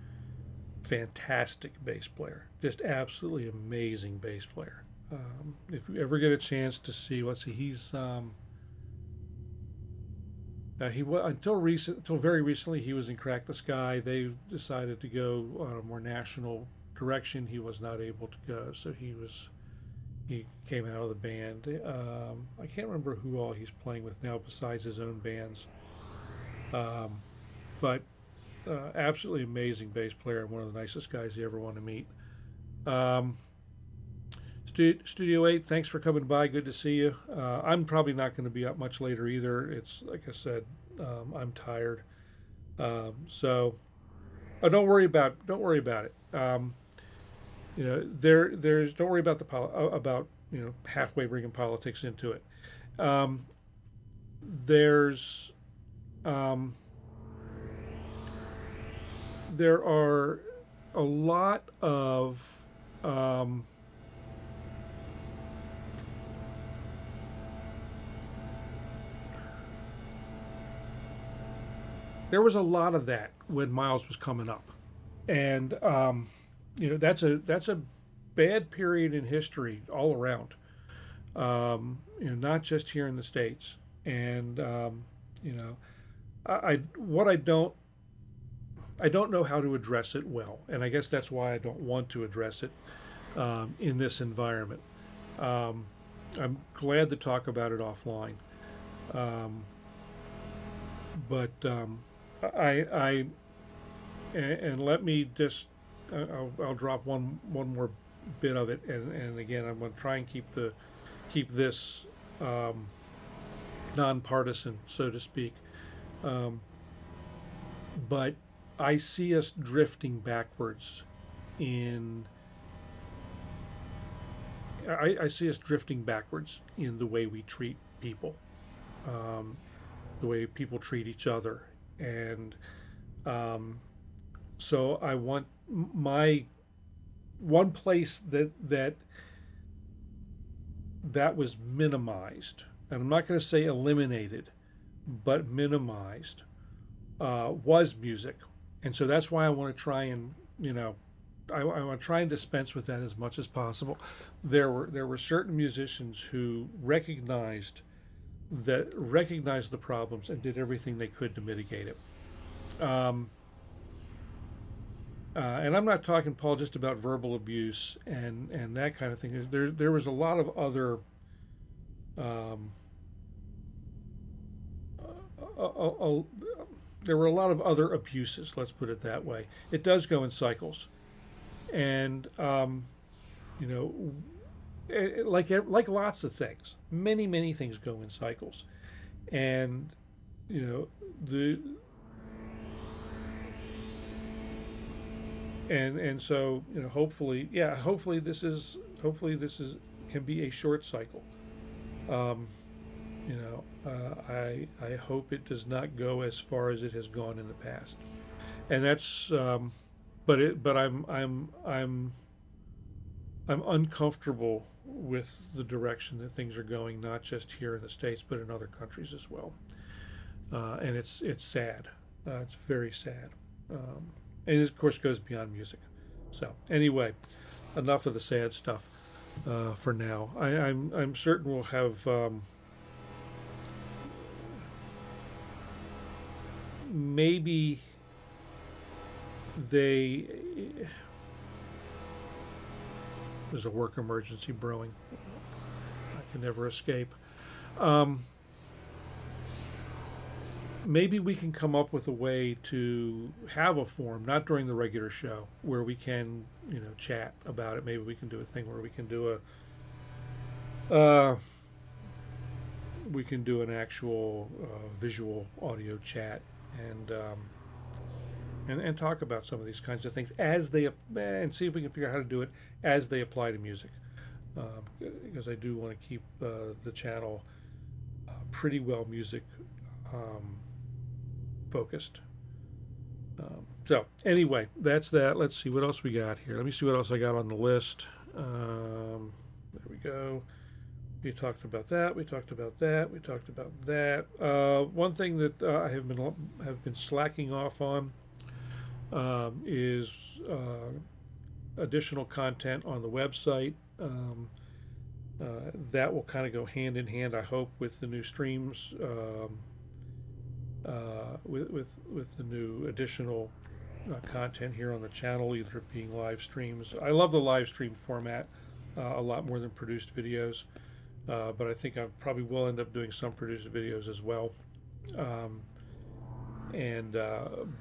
Fantastic bass player, just absolutely amazing bass player. If you ever get a chance to see, let's see, he was until very recently he was in Crack the Sky. They decided to go on a more national direction. He was not able to go, so he came out of the band. I can't remember who all he's playing with now besides his own bands, but absolutely amazing bass player and one of the nicest guys you ever want to meet. Studio 8, thanks for coming by. Good to see you. I'm probably not going to be up much later either. It's like I said, I'm tired. So don't worry about it. You know, there's don't worry about about halfway bringing politics into it. There's there are a lot of there was a lot of that when Miles was coming up, and that's a bad period in history all around. Not just here in the States, and I don't know how to address it well, and I guess that's why I don't want to address it in this environment. I'm glad to talk about it offline, but and let me just I'll drop one more bit of it, and again I'm going to try and keep this nonpartisan, so to speak, but I see us drifting backwards I see us drifting backwards in the way we treat people, the way people treat each other, and so I want my one place that was minimized, and I'm not going to say eliminated, but minimized, was music. And so that's why I want to try and, I want to try and dispense with that as much as possible. There were certain musicians who recognized the problems and did everything they could to mitigate it. And I'm not talking, Paul, just about verbal abuse and that kind of thing. There was a lot of other there were a lot of other abuses, let's put it that way. It does go in cycles, and like lots of things, many things go in cycles, and so hopefully this can be a short cycle. I hope it does not go as far as it has gone in the past, and that's but I'm uncomfortable with the direction that things are going, not just here in the States but in other countries as well, and it's sad. It's very sad, and it of course goes beyond music. So anyway, enough of the sad stuff for now. I'm certain we'll have maybe there's a work emergency brewing. I can never escape. Maybe we can come up with a way to have a forum, not during the regular show, where we can, chat about it. Maybe we can do a thing where we can do an actual visual audio chat and talk about some of these kinds of things and see if we can figure out how to do it as they apply to music, because I do want to keep the channel pretty well music focused. So anyway, that's that. Let's see what else we got here. Let me see what else I got on the list. There we go. We talked about that. We talked about that. We talked about that. One thing that I have been slacking off on is additional content on the website. That will kind of go hand in hand, I hope, with the new streams, with the new additional content here on the channel, either being live streams. I love the live stream format a lot more than produced videos. But I think I probably will end up doing some produced videos as well.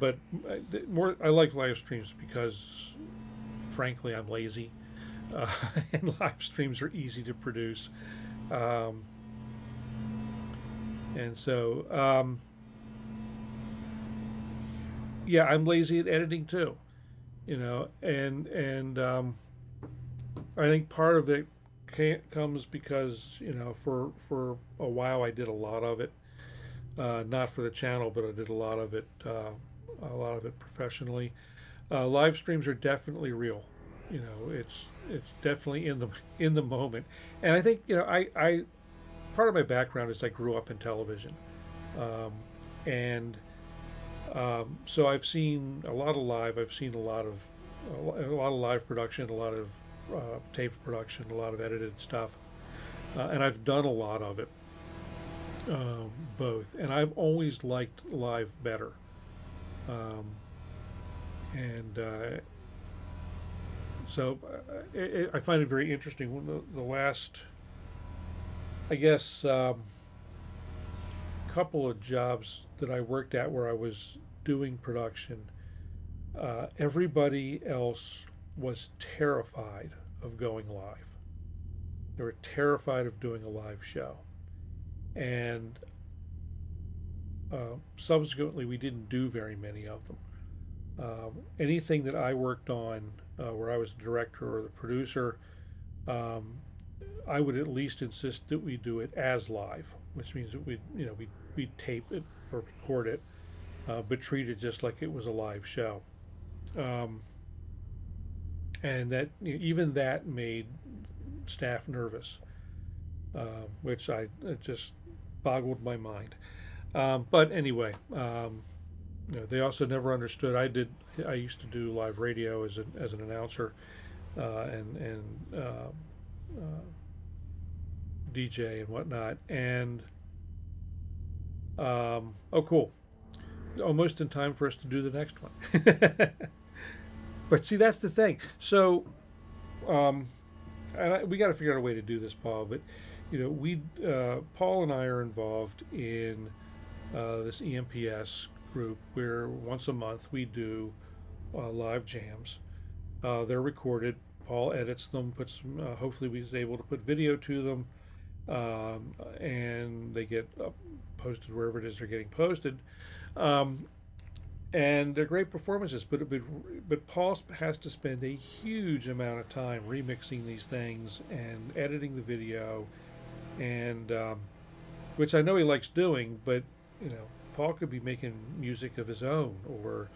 But I like live streams because, frankly, I'm lazy, and live streams are easy to produce. And so, yeah, I'm lazy at editing too, and I think part of it comes because for a while I did a lot of it, not for the channel, but I did a lot of it professionally. Live streams are definitely real. It's definitely in the moment, and I think I part of my background is I grew up in television, and so I've seen a lot of live. I've seen a lot of live production, a lot of tape production, a lot of edited stuff, and I've done a lot of it, both, and I've always liked live better, so I find it very interesting. When the last, I guess, couple of jobs that I worked at where I was doing production, everybody else was terrified of going live. They were terrified of doing a live show. And subsequently, we didn't do very many of them. Anything that I worked on, where I was the director or the producer, I would at least insist that we do it as live, which means that we tape it or record it, but treat it just like it was a live show. And that even that made staff nervous, which it just boggled my mind. But anyway, they also never understood. I used to do live radio as an announcer, and DJ and whatnot. And oh, cool! Almost in time for us to do the next one. But see, that's the thing. So, we got to figure out a way to do this, Paul. But Paul and I are involved in this EMPS group where once a month we do live jams. They're recorded. Paul edits them, puts hopefully he's able to put video to them, and they get posted wherever it is they're getting posted. And they're great performances, but Paul has to spend a huge amount of time remixing these things and editing the video, and which I know he likes doing, but Paul could be making music of his own or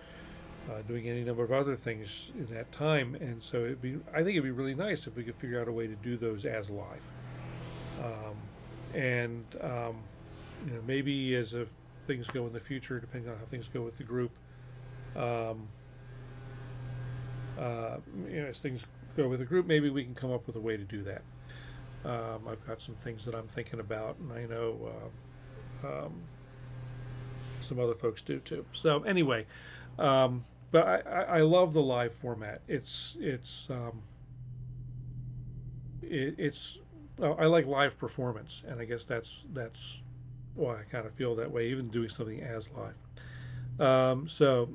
doing any number of other things in that time, and so I think it'd be really nice if we could figure out a way to do those as live, maybe as if things go in the future, depending on how things go with the group. As things go with the group, maybe we can come up with a way to do that. I've got some things that I'm thinking about, and I know some other folks do too. So anyway, but I love the live format. I like live performance, and I guess that's why I kind of feel that way, even doing something as live. Also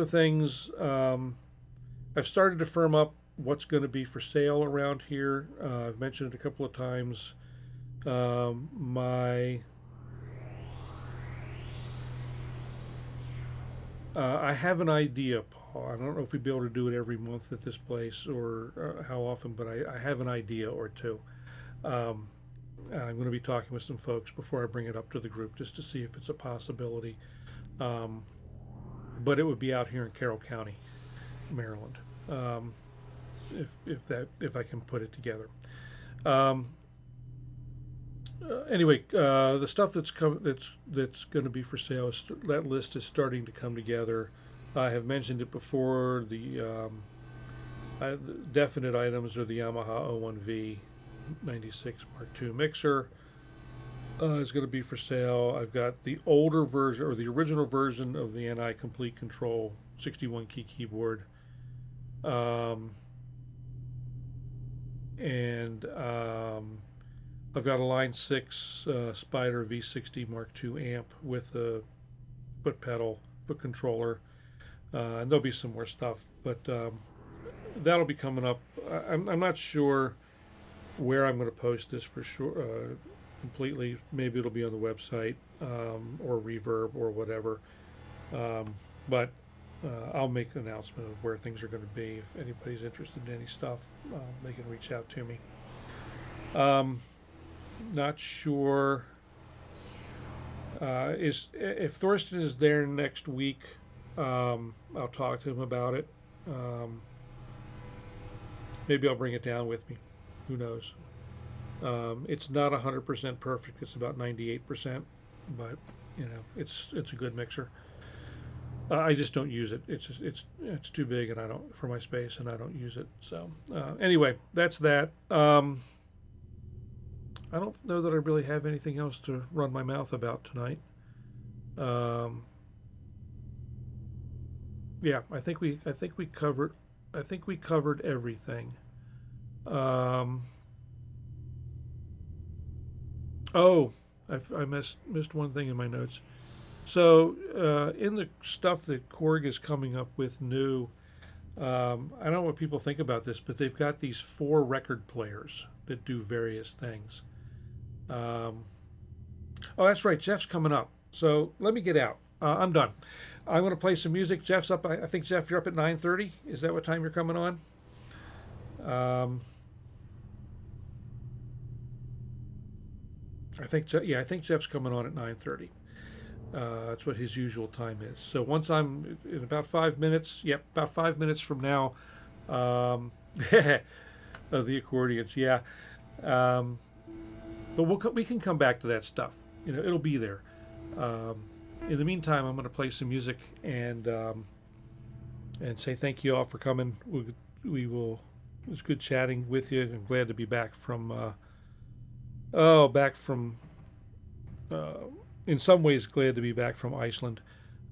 things, I've started to firm up what's going to be for sale around here. I've mentioned it a couple of times. I have an idea, Paul. I don't know if we'd be able to do it every month at this place or how often, but I have an idea or two. I'm going to be talking with some folks before I bring it up to the group just to see if it's a possibility. But it would be out here in Carroll County, Maryland, if I can put it together. Anyway, the stuff that's going to be for sale, that list is starting to come together. I have mentioned it before. The definite items are the Yamaha 01V 96 Mark II mixer is going to be for sale. I've got the older version, or the original version of the NI Complete Kontrol 61 key keyboard. I've got a Line 6 Spider V60 Mark II amp with a foot pedal, foot controller. And there'll be some more stuff, but that'll be coming up. I'm not sure where I'm going to post this for sure completely. Maybe it'll be on the website or Reverb or whatever. But I'll make an announcement of where things are going to be. If anybody's interested in any stuff, they can reach out to me. Not sure if Thorsten is there next week. I'll talk to him about it. Maybe I'll bring it down with me. Who knows? It's not 100% perfect. It's about 98%, but you know, it's a good mixer. I just don't use it. It's too big, and I don't for my space, and I don't use it. So anyway, that's that. I don't know that I really have anything else to run my mouth about tonight. Yeah, I think we covered everything. Oh, I missed one thing in my notes. So in the stuff that Korg is coming up with new, I don't know what people think about this, but they've got these 4 record players that do various things. Oh, that's right, Jeff's coming up. So let me get out. I'm done. I'm going to play some music. Jeff's up. I think, Jeff, you're up at 9:30. Is that what time you're coming on? I think Jeff's coming on at 9:30. That's what his usual time is. So once I'm in about 5 minutes, about 5 minutes from now, of the accordions, yeah. But we can come back to that stuff. You know, it'll be there. In the meantime, I'm going to play some music and say thank you all for coming. We will. It was good chatting with you. I'm glad to be back from. In some ways, glad to be back from Iceland.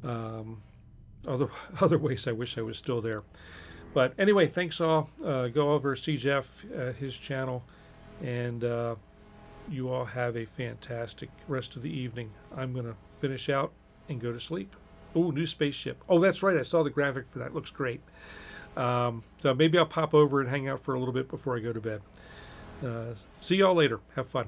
Other ways, I wish I was still there. But anyway, thanks all. Go over, see Jeff at his channel, and you all have a fantastic rest of the evening. I'm going to finish out and go to sleep. Oh, new spaceship. Oh, that's right. I saw the graphic for that. Looks great. So maybe I'll pop over and hang out for a little bit before I go to bed. See y'all later. Have fun.